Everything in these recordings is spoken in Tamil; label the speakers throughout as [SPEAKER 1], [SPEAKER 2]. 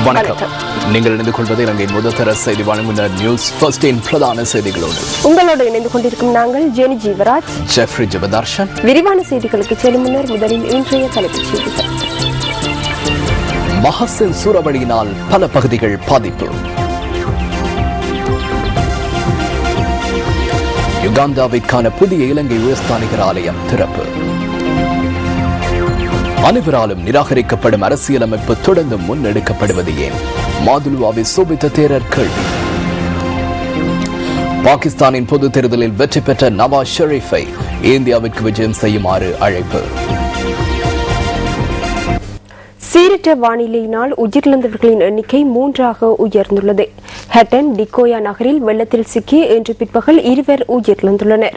[SPEAKER 1] வணக்கம். நீங்கள் இணைந்து கொள்வது இலங்கையின் முதல்தர செய்தி வழங்குனர் நியூஸ் ஃபர்ஸ்டின் பிரதான செய்திகளோடு
[SPEAKER 2] உங்களோடு இணைந்து கொண்டிருக்கும் நாங்கள் ஜெனி ஜீவராஜ்,
[SPEAKER 1] ஜெஃப்ரி ஜெபதர்ஷன்.
[SPEAKER 2] விரிவான செய்திகளுக்கு செல்லும் முன்னர் முதலில் இன்றைய தலைப்புச் செய்திகள்.
[SPEAKER 1] மஹசின் சூறாவளியினால் பல பகுதிகள் பாதிப்பு. யுகாண்டாவிற்கான புதிய இலங்கை உயர்ஸ்தானிகர் ஆலயம் திறப்பு. அனைவராலும் நிராகரிக்கப்படும் அரசியலமைப்பு தொடர்ந்து முன்னெடுக்கப்படுவது ஏன்? மாதுலுவாவை சோபித்த தேரர் கேள்வி. பாகிஸ்தானின் பொது தேர்தலில் வெற்றி பெற்ற நவாஸ் ஷெரீஃபை இந்தியாவிற்கு விஜயம் செய்யுமாறு அழைப்பு.
[SPEAKER 2] சீரற்ற வானிலையினால் உயிரிழந்தவர்களின் எண்ணிக்கை 3ஆக உயர்ந்துள்ளது. ஹட்டன் டிகோயா நகரில் வெள்ளத்தில் சிக்கி இன்று பிற்பகல் 2 உயிரிழந்துள்ளனர்.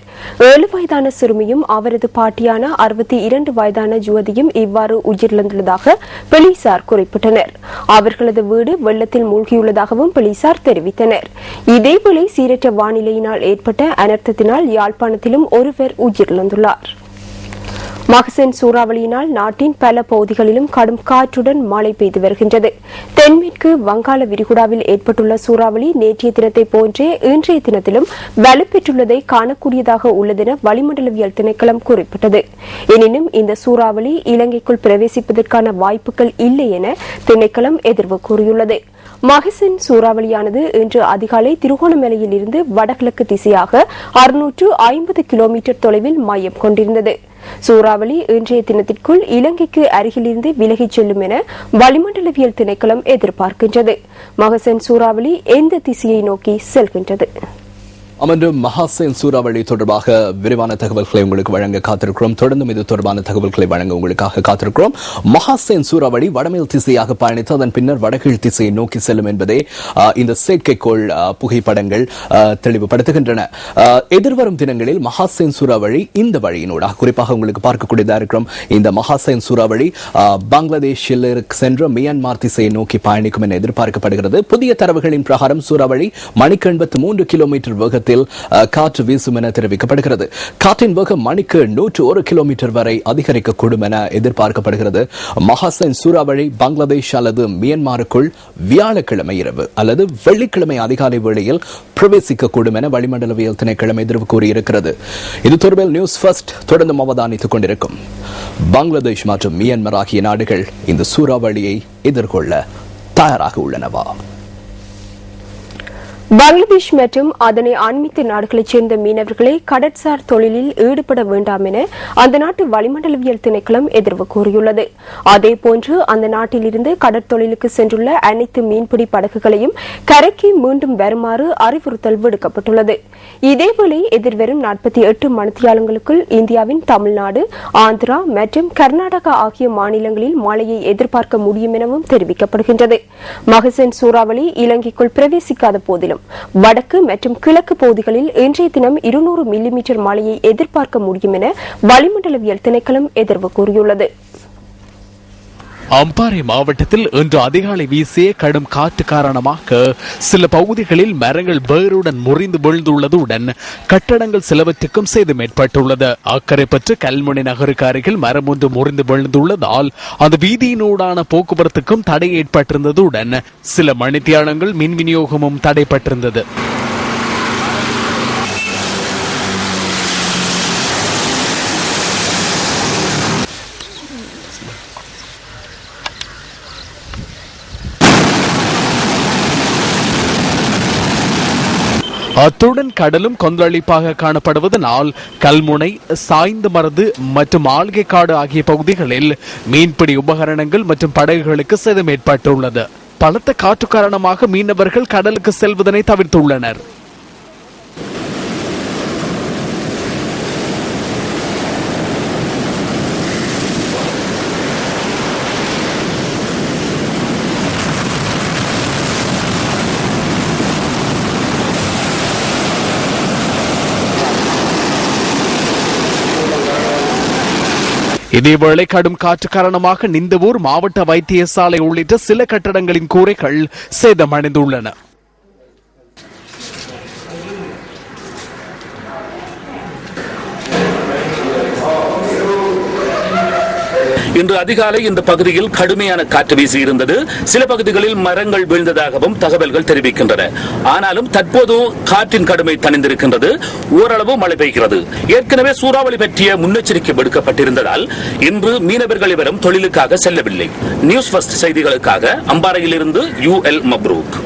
[SPEAKER 2] 7 வயதான சிறுமியும் அவரது பாட்டியான 62 வயதான ஜுவதியும் இவ்வாறு உயிரிழந்துள்ளதாக போலீசார் குறிப்பிட்டனர். அவர்களது வீடு வெள்ளத்தில் மூழ்கியுள்ளதாகவும் போலீசார் தெரிவித்தனர். இதேவேளை சீரற்ற வானிலையினால் ஏற்பட்ட அனர்த்தத்தினால் யாழ்ப்பாணத்திலும் ஒருவர் உயிரிழந்துள்ளார். மஹசின் சூறாவளியினால் நாட்டின் பல பகுதிகளிலும் கடும் காற்றுடன் மழை பெய்து வருகின்றது. தென்மேற்கு வங்காள விரிகுடாவில் ஏற்பட்டுள்ள சூறாவளி நேற்றைய தினத்தை போன்றே இன்றைய தினத்திலும் வலுப்பெற்றுள்ளதை காணக்கூடியதாக உள்ளதென வளிமண்டலவியல் திணைக்களம் குறிப்பிட்டது. எனினும் இந்த சூறாவளி இலங்கைக்குள் பிரவேசிப்பதற்கான வாய்ப்புகள் இல்லை என திணைக்களம் எதிர்வு கூறியுள்ளது. மஹசின் சூறாவளியானது இன்று அதிகாலை திருகோணமலையில் இருந்து வடகிழக்கு திசையாக 650 கிலோமீட்டர் தொலைவில் மையம் கொண்டிருந்தது. சூறாவளி இன்றைய தினத்திற்குள் இலங்கைக்கு அருகிலிருந்து விலகிச் செல்லும் என வளிமண்டலவியல் திணைக்களம் எதிர்பார்க்கின்றது. மஹசின் சூறாவளி எந்த திசையை நோக்கி செல்கின்றது?
[SPEAKER 1] அமர்ந்தும் மஹசின் சூறாவளி தொடர்பாக விரிவான தகவல்களை உங்களுக்கு வழங்க காத்திருக்கிறோம். தொடர்ந்தும் இது தொடர்பான தகவல்களை வழங்க உங்களுக்காக காத்திருக்கிறோம். மஹசின் சூறாவளி வடமேல் திசையாக பயணித்து அதன் பின்னர் வடகீழ் திசையை நோக்கி செல்லும் என்பதே இந்த செயற்கைக்கோள் புகைப்படங்கள் தெளிவுபடுத்துகின்றன. எதிர்வரும் தினங்களில் மஹசின் சூறாவளி இந்த வழியினூடாக குறிப்பாக உங்களுக்கு பார்க்கக்கூடியதாக இருக்கிறோம். இந்த மஹசின் சூறாவளி பங்களாதேஷில் சென்ற மியான்மர் திசையை நோக்கி பயணிக்கும் என எதிர்பார்க்கப்படுகிறது. புதிய தரவுகளின் பிரகாரம் சூறாவளி மணிக்கு 83 கிலோமீட்டர் வேகத்தில் காற்று வீசும் என தெரிவிக்கப்படுகிறது. காற்றின் வேகம் மணிக்கு 101 கிலோமீட்டர் வரை அதிகரிக்கக்கூடும் என எதிர்பார்க்கப்படுகிறது. மஹசின் சூறாவளி பங்களாதேஷ் அல்லது மியான்மருக்குள் வியாழக்கிழமை இரவு அல்லது வெள்ளிக்கிழமை அதிகாலை வேளையில் பிரவேசிக்கக்கூடும் என வளிமண்டலவியல் திணைக்களம் எதிர்வு கூறியிருக்கிறது. இது தொடர்பில் நியூஸ் ஃபர்ஸ்ட் தொடர்ந்து அவதானித்துக் கொண்டிருக்கும். பங்களாதேஷ் மற்றும் மியான்மர் ஆகிய நாடுகள் இந்த சூறாவளியை எதிர்கொள்ள தயாராக உள்ளனவா?
[SPEAKER 2] பங்களாதேஷ் மற்றும் அதனை அண்மித்த நாடுகளைச் சேர்ந்த மீனவர்களை கடற்சார் தொழிலில் ஈடுபட வேண்டாம் என அந்த நாட்டு வளிமண்டலவியல் திணைக்களம் எதிர்வு கூறியுள்ளது. அதேபோன்று அந்த நாட்டிலிருந்து கடற்தொழிலுக்கு சென்றுள்ள அனைத்து மீன்பிடி படகுகளையும் கரைக்கு மீண்டும் வருமாறு அறிவுறுத்தல் விடுக்கப்பட்டுள்ளது. இதேவேளை எதிர்வரும் 48 மணித்தியாலங்களுக்குள் இந்தியாவின் தமிழ்நாடு, ஆந்திரா மற்றும் கர்நாடகா ஆகிய மாநிலங்களில் மழையை எதிர்பார்க்க முடியும் எனவும் தெரிவிக்கப்படுகின்றது. மஹசின் சூறாவளி இலங்கைக்குள் பிரவேசிக்காத போதிலும் வடக்கு மற்றும் கிழக்கு பகுதிகளில் இன்றைய தினம் 200 மில்லிமீட்டர் மழையை எதிர்பார்க்க முடியும் என வளிமண்டலவியல் திணைக்களம் எதிர்வு கூறியுள்ளது.
[SPEAKER 3] அம்பாறை மாவட்டத்தில் இன்று அதிகாலை வீசிய கடும் காற்று காரணமாக சில பகுதிகளில் மரங்கள் வேருடன் முறிந்து விழுந்துள்ளதுடன் கட்டடங்கள் சிலவற்றுக்கும் சேதம் ஏற்பட்டுள்ளது. அக்கரைப்பற்று கல்முனை நகருக்கு அருகில் மரம் ஒன்று முறிந்து விழுந்துள்ளதால் அந்த வீதியினூடான போக்குவரத்துக்கும் தடை ஏற்பட்டிருந்ததுடன் சில மணித்தியாலங்கள் மின் விநியோகமும் தடைப்பட்டிருந்தது. அத்துடன் கடலும் கொந்தளிப்பாக காணப்படுவதனால் கல்முனை, சாய்ந்து மருது மற்றும் ஆல்கைக்காடு ஆகிய பகுதிகளில் மீன்பிடி உபகரணங்கள் மற்றும் படகுகளுக்கு சேதம் ஏற்பட்டுள்ளது. பலத்த காற்று காரணமாக மீனவர்கள் கடலுக்கு செல்வதனை தவிர்த்துள்ளனர். இதேவேளை கடும் காற்று காரணமாக நிந்தவூர் மாவட்ட வைத்தியசாலை உள்ளிட்ட சில கட்டடங்களின் கூரைகள் சேதமடைந்துள்ளன.
[SPEAKER 4] இன்று அதிகாலை இந்த பகுதியில் கடுமையான காற்று வீசியிருந்தது. சில பகுதிகளில் மரங்கள் வீழ்ந்ததாகவும் தகவல்கள் தெரிவிக்கின்றன. ஆனாலும் தற்போது காற்றின் கடுமை தணிந்திருக்கின்றது. ஓரளவு மழை பெய்கிறது. ஏற்கனவே சூறாவளி பற்றிய முன்னெச்சரிக்கை விடுக்கப்பட்டிருந்ததால் இன்று மீனவர்கள் எவரும் தொழிலுக்காக செல்லவில்லை. நியூஸ் ஃபர்ஸ்ட் செய்திகளுக்காக அம்பாறையிலிருந்து UL மப்ரூக்.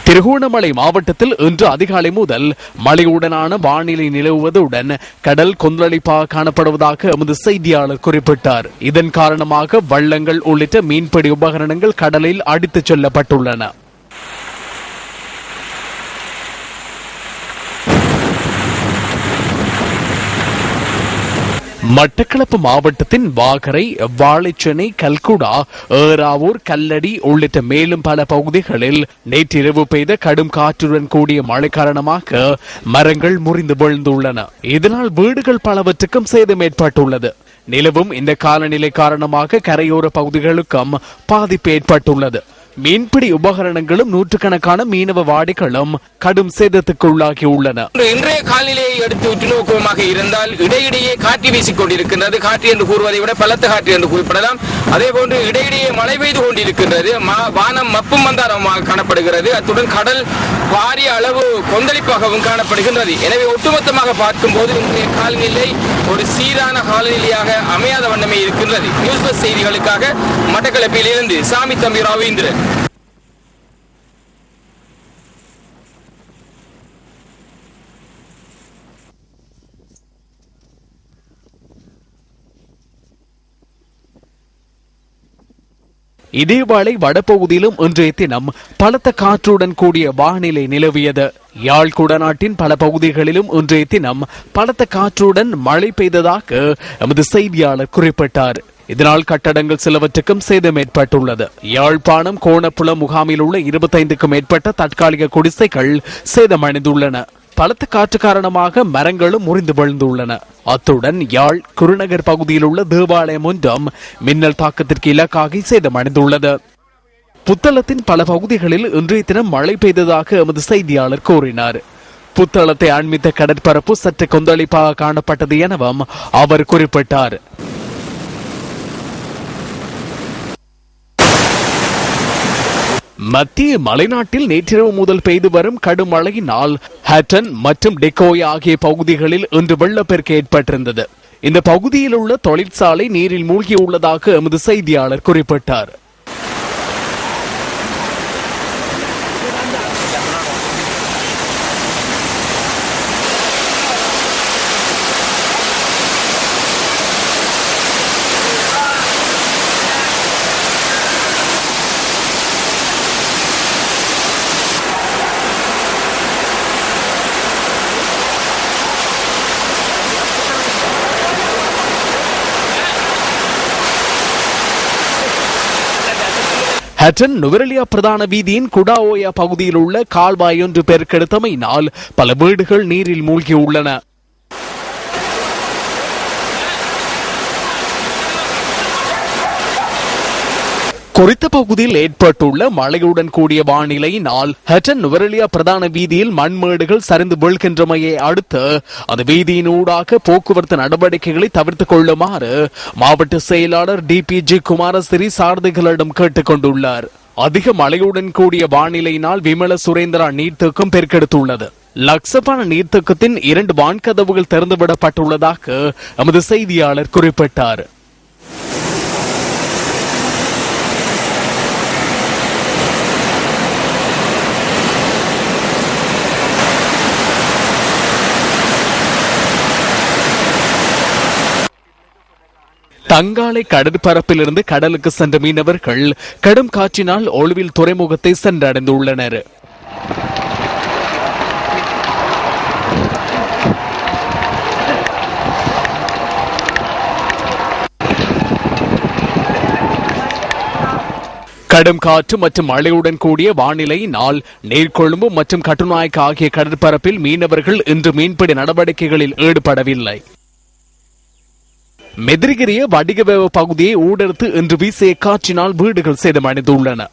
[SPEAKER 3] திருகோணமலை மாவட்டத்தில் இன்று அதிகாலை முதல் மழையுடனான வானிலை நிலவுவதுடன் கடல் கொந்தளிப்பாக காணப்படுவதாக எமது செய்தியாளர் குறிப்பிட்டார். இதன் காரணமாக வள்ளங்கள் உள்ளிட்ட மீன்பிடி உபகரணங்கள் கடலில் அடித்துச் செல்லப்பட்டுள்ளன. மட்டக்களப்பு மாவட்டத்தின் வாகரை, வாழைச்சேனை, கல்குடா, ஏறாவூர், கல்லடி உள்ளிட்ட மேலும் பல பகுதிகளில் நேற்றிரவு பெய்த கடும் காற்றுடன் கூடிய மழை காரணமாக மரங்கள் முறிந்து விழுந்துள்ளன. இதனால் வீடுகள் பலவற்றுக்கும் சேதம் ஏற்பட்டுள்ளது. நிலவும் இந்த காலநிலை காரணமாக கரையோர பகுதிகளுக்கும் பாதிப்பு ஏற்பட்டுள்ளது. மீன்பிடி உபகரணங்களும் நூற்றுக்கணக்கான மீனவ வாடிகளும் கடும் சேதத்துக்குள்ளாகியுள்ளன.
[SPEAKER 5] இன்றைய காலநிலையை எடுத்து உற்று நோக்கமாக இருந்தால் இடையிடையே காற்று வீசிக் கொண்டிருக்கின்றது. காற்று என்று கூறுவதை விட பலத்த காற்று என்று குறிப்பிடலாம். அதே போன்று இடையிடையே மழை பெய்து கொண்டிருக்கின்றது. வானம் மப்பும் மந்தாரமாக காணப்படுகிறது. அத்துடன் கடல் பாரிய அளவு கொந்தளிப்பாகவும் காணப்படுகின்றது. எனவே ஒட்டுமொத்தமாக பார்க்கும் போது இன்றைய காலநிலை ஒரு சீரான காலநிலையாக அமையாத வண்ணமே இருக்கின்றது. நியூஸ் பஸ் செய்திகளுக்காக மட்டக்களப்பில் இருந்து சாமி தம்பி ரவீந்திரன்.
[SPEAKER 3] இதேவேளை வடபகுதியிலும் இன்றைய தினம் பலத்த காற்றுடன் கூடிய வானிலை நிலவியது. யாழ் குடநாட்டின் பல பகுதிகளிலும் இன்றைய தினம் பலத்த காற்றுடன் மழை பெய்ததாக எமது செய்தியாளர் குறிப்பிட்டார். இதனால் கட்டடங்கள் சிலவற்றுக்கும் சேதம் ஏற்பட்டுள்ளது. யாழ்ப்பாணம் கோணப்புலம் முகாமில் உள்ள 25க்கும் மேற்பட்ட தற்காலிக குடிசைகள் சேதமடைந்துள்ளன. பலத்த காற்று காரணமாக மரங்களும் முறிந்து விழுந்துள்ளன. அத்துடன் யாழ் குருநகர் பகுதியில் உள்ள தேவாலயம் ஒன்றும் மின்னல் தாக்கத்திற்கு இலக்காகி சேதமடைந்துள்ளது. புத்தளத்தின் பல பகுதிகளில் இன்றைய தினம் மழை பெய்ததாக எமது செய்தியாளர் கூறினார். புத்தளத்தை அண்மித்த கடற்பரப்பு சற்று கொந்தளிப்பாக காணப்பட்டது எனவும் அவர் குறிப்பிட்டார். மத்திய மலைநாட்டில் நேற்றிரவு முதல் பெய்து வரும் கடும் மழையினால் ஹட்டன் மற்றும் டெக்கோயா ஆகிய பகுதிகளில் இன்று வெள்ளப்பெருக்கு ஏற்பட்டிருந்தது. இந்த பகுதியில் உள்ள தொழிற்சாலை நீரில் மூழ்கியுள்ளதாக எமது செய்தியாளர் குறிப்பிட்டார். ஹட்டன் நுவரெலியா பிரதான வீதியின் குடாஓயா பகுதியில் உள்ள கால்வாய் ஒன்று பெருக்கெடுத்தமையினால் பல வீடுகள் நீரில் மூழ்கியுள்ளன. குறித்த பகுதியில் ஏற்பட்டுள்ள மழையுடன் கூடிய வானிலையினால் ஹட்டன் நுவரெலியா பிரதான வீதியில் மண்மேடுகள் சரிந்து வீழ்கின்றமையை அடுத்து அந்த வீதியின் ஊடாக போக்குவரத்து நடவடிக்கைகளை தவிர்த்துக் கொள்ளுமாறு மாவட்ட செயலாளர் DPG குமாரசிறி சாரதிகளிடம் கேட்டுக் கொண்டுள்ளார். அதிக மழையுடன் கூடிய வானிலையினால் விமல சுரேந்திரா நீர்த்தேக்கம் பெருக்கெடுத்துள்ளது. லக்சபான நீர்த்தேக்கத்தின் 2 வான்கதவுகள் திறந்துவிடப்பட்டுள்ளதாக எமது செய்தியாளர் குறிப்பிட்டார். தங்காலை கடற்பரப்பிலிருந்து கடலுக்கு சென்ற மீனவர்கள் கடும் காற்றினால் ஒழுவில் துறைமுகத்தை சென்றடைந்துள்ளனர். கடும் காற்று மற்றும் மழையுடன் கூடிய வானிலையினால் நீர்கொழும்பு மற்றும் கட்டுநாயக்க ஆகிய கடற்பரப்பில் மீனவர்கள் இன்று மீன்பிடி நடவடிக்கைகளில் ஈடுபடவில்லை. மெதிரிகிரிய வடிகவேவ பகுதியை ஊடறுத்து இன்று வீசிய காற்றினால் வீடுகள் சேதமடைந்துள்ளன.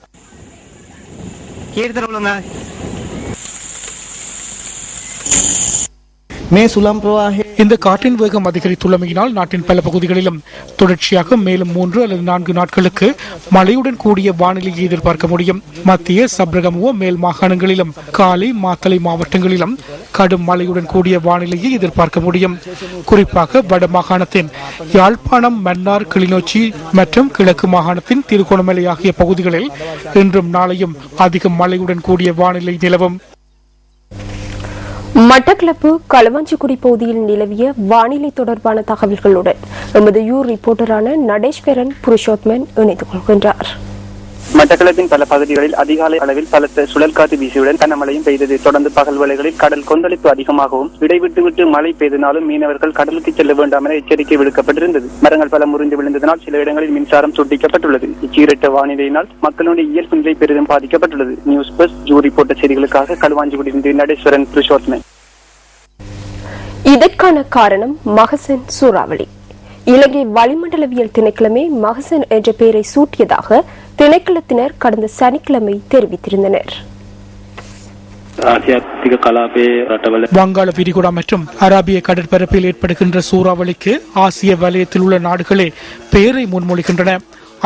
[SPEAKER 6] இந்த காற்றின் வேகம் அதிகரித்துள்ளமையினால் நாட்டின் பல பகுதிகளிலும் தொடர்ச்சியாக மேலும் 3 அல்லது 4 நாட்களுக்கு மழையுடன் கூடிய வானிலையை எதிர்பார்க்க முடியும். மத்திய சப்ரகமுவ மேல் மாகாணங்களிலும் காலி மாத்தளை மாவட்டங்களிலும் கடும் மழையுடன் கூடிய வானிலையை எதிர்பார்க்க முடியும். குறிப்பாக வட மாகாணத்தின் யாழ்ப்பாணம், மன்னார், கிளிநொச்சி மற்றும் கிழக்கு மாகாணத்தின் திருகோணமலை ஆகிய பகுதிகளில் இன்றும் நாளையும் அதிக மழையுடன் கூடிய வானிலை நிலவும்.
[SPEAKER 2] மட்டக்களப்பு களுவாஞ்சிக்குடி பகுதியில் நிலவிய வானிலை தொடர்பான தகவல்களுடன் எமது ரிப்போர்ட்டரான நடேஸ்வரன் புருஷோத்மன் இணைந்து கொள்கின்றார்.
[SPEAKER 7] மட்டக்களப்பின் பல பகுதிகளில் அதிகாலை அளவில் பலத்த சுழல் காற்று வீசியுடன் கனமழையும் பெய்தது. தொடர்ந்து பகல் வேளைகளில் கடல் கொந்தளிப்பு அதிகமாகவும் இடைவிட்டு மழை பெய்தனாலும் மீனவர்கள் கடலுக்கு செல்ல வேண்டாம் என எச்சரிக்கை விடுக்கப்பட்டிருந்தது. மரங்கள் பல முறிந்து விழுந்ததனால் சில இடங்களில் மின்சாரம் துண்டிக்கப்பட்டுள்ளது. இச்சீரற்ற வானிலையினால் மக்களுடைய இயல்பு நிலை பெரிதும் பாதிக்கப்பட்டுள்ளது. நியூஸ் பஸ் ரிப்போர்ட் செய்திகளுக்காக களுவாஞ்சிக்குடியிலிருந்து நடேஸ்வரன் புருஷோத்மன்.
[SPEAKER 2] இதற்கான காரணம் மகசன் சூறாவளி. இலங்கை வளிமண்டலவியல் திணைக்களமே மகசன் என்ற பெயரை சூட்டியதாக திணைக்களத்தினர் கடந்த சனிக்கிழமை தெரிவித்திருந்தனர்.
[SPEAKER 6] வங்காள விரிகுடா மற்றும் அராபிய கடற்பரப்பில் ஏற்படுகின்ற சூறாவளிக்கு ஆசிய வலயத்தில் உள்ள நாடுகளே பெயரை முன்மொழிகின்றன.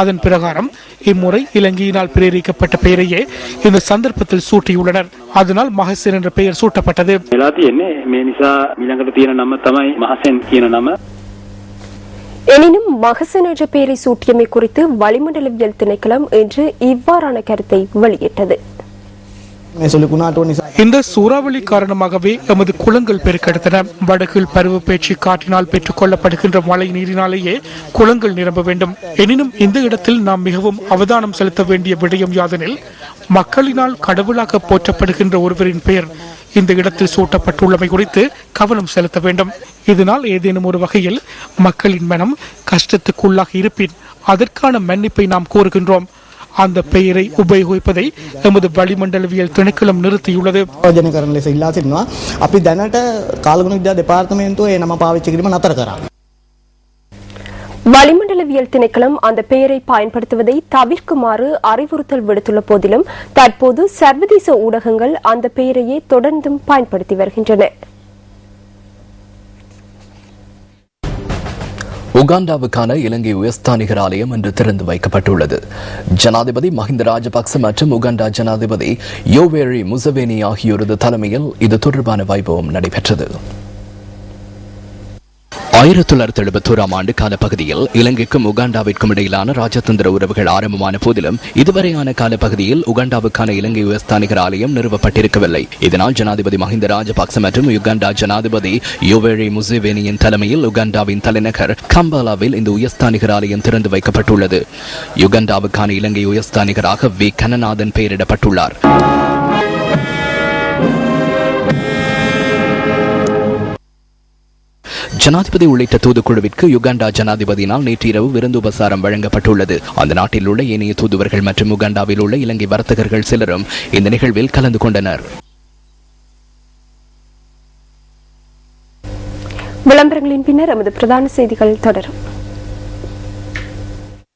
[SPEAKER 6] அதன் பிரகாரம் இம்முறை இலங்கையினால் பிரேரிக்கப்பட்ட பெயரையே இந்த சந்தர்ப்பத்தில் சூட்டியுள்ளனர். அதனால் மகசன் என்ற பெயர் சூட்டப்பட்டது.
[SPEAKER 2] எனினும் மகசன் என்ற பெயரை சூட்டியமை குறித்து வளிமண்டலவியல் திணைக்களம் இன்று இவ்வாறான கருத்தை வெளியிட்டது.
[SPEAKER 6] இந்த சூறாவளி காரணமாகவே எமது குளங்கள் பெருக்கெடுத்தன. வடகில் பருவ பேச்சு காற்றினால் பெற்றுக் கொள்ளப்படுகின்ற மழை நீரினாலேயே குளங்கள் நிரம்ப வேண்டும். எனினும் இந்த இடத்தில் நாம் மிகவும் அவதானம் செலுத்த வேண்டிய விடயம் யாதெனில், மக்களினால் கடவுளாக போற்றப்படுகின்ற ஒருவரின் பெயர் இந்த இடத்தில் சூட்டப்பட்டுள்ளமை குறித்து கவனம் செலுத்த வேண்டும். இதனால் ஏதேனும் ஒரு வகையில் மக்களின் மனம் கஷ்டத்துக்குள்ளாக இருப்பின் அதற்கான மன்னிப்பை நாம் கோருகின்றோம். அந்த பெயரை உபயோகிப்பதை எமது வளிமண்டலவியல் திணைக்களம் நிறுத்தியுள்ளது.
[SPEAKER 2] வளிமண்டலவியல் திணைக்களம் அந்த பெயரை பயன்படுத்துவதை தவிர்க்குமாறு அறிவுறுத்தல் விடுத்துள்ள போதிலும் தற்போது சர்வதேச ஊடகங்கள் அந்த பெயரையே தொடர்ந்தும் பயன்படுத்தி வருகின்றன.
[SPEAKER 1] உகாண்டாவுக்கான இலங்கை உயர்ஸ்தானிகர் ஆலயம் இன்று திறந்து வைக்கப்பட்டுள்ளது. ஜனாதிபதி மஹிந்த ராஜபக்ச மற்றும் உகாண்டா ஜனாதிபதி யோவேரி முசவேனி ஆகியோரது தலைமையில் இது தொடர்பான வைபவம் நடைபெற்றது. 1971 ஆண்டு காலப்பகுதியில் இலங்கைக்கும் உகாண்டாவிற்கும் இடையிலான ராஜதந்திர உறவுகள் ஆரம்பமான போதிலும் இதுவரையான காலப்பகுதியில் உகாண்டாவுக்கான இலங்கை உயர்ஸ்தானிகர் ஆலயம் நிறுவப்பட்டிருக்கவில்லை. இதனால் ஜனாதிபதி மஹிந்த ராஜபக்ச மற்றும் யுகாண்டா ஜனாதிபதி யோவேரி முசேவேனியின் தலைமையில் உகாண்டாவின் தலைநகர் கம்பாலாவில் இந்த உயர்ஸ்தானிகர் ஆலயம் திறந்து வைக்கப்பட்டுள்ளது. யுகாண்டாவுக்கான இலங்கை உயர்ஸ்தானிகராக வி கனநாதன் பெயரிடப்பட்டுள்ளார். ஜனாதிபதி உள்ளிட்ட தூதுக்குழுவிற்கு யுகாண்டா ஜனாதிபதியினால் நேற்று இரவு விருந்து உபசாரம் வழங்கப்பட்டுள்ளது. அந்த நாட்டில் உள்ள ஏனைய தூதுவர்கள் மற்றும் உகாண்டாவில் உள்ள இலங்கை வர்த்தகர்கள் சிலரும் இந்த நிகழ்வில் கலந்து கொண்டனர்.
[SPEAKER 2] விளம்பரங்களின் பின்னர் நமது பிரதான செய்திகள் தொடரும்.